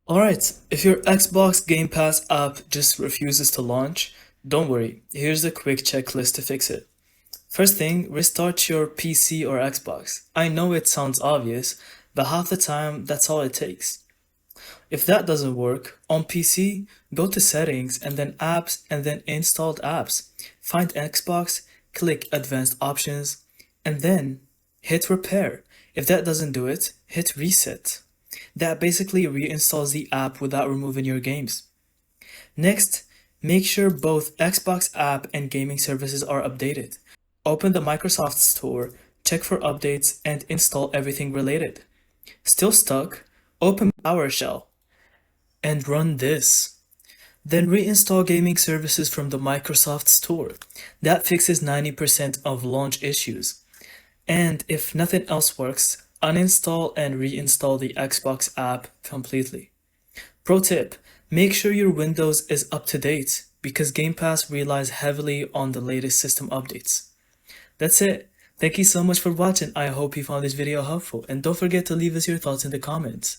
Alright, if your Xbox Game Pass app just refuses to launch, don't worry, here's a quick checklist to fix it. First thing, restart your PC or Xbox. I know it sounds obvious, but half the time that's all it takes. If that doesn't work, on PC, go to Settings and then Apps and then Installed Apps. Find Xbox, click Advanced Options, and then hit Repair. If that doesn't do it, hit Reset. That basically reinstalls the app without removing your games. Next, make sure both Xbox app and gaming services are updated. Open the Microsoft Store, check for updates, and install everything related. Still stuck? Open PowerShell and run this. Then reinstall gaming services from the Microsoft Store. That fixes 90% of launch issues. And if nothing else works, uninstall and reinstall the Xbox app completely. Pro tip, make sure your Windows is up to date because Game Pass relies heavily on the latest system updates. That's it. Thank you so much for watching. I hope you found this video helpful and don't forget to leave us your thoughts in the comments.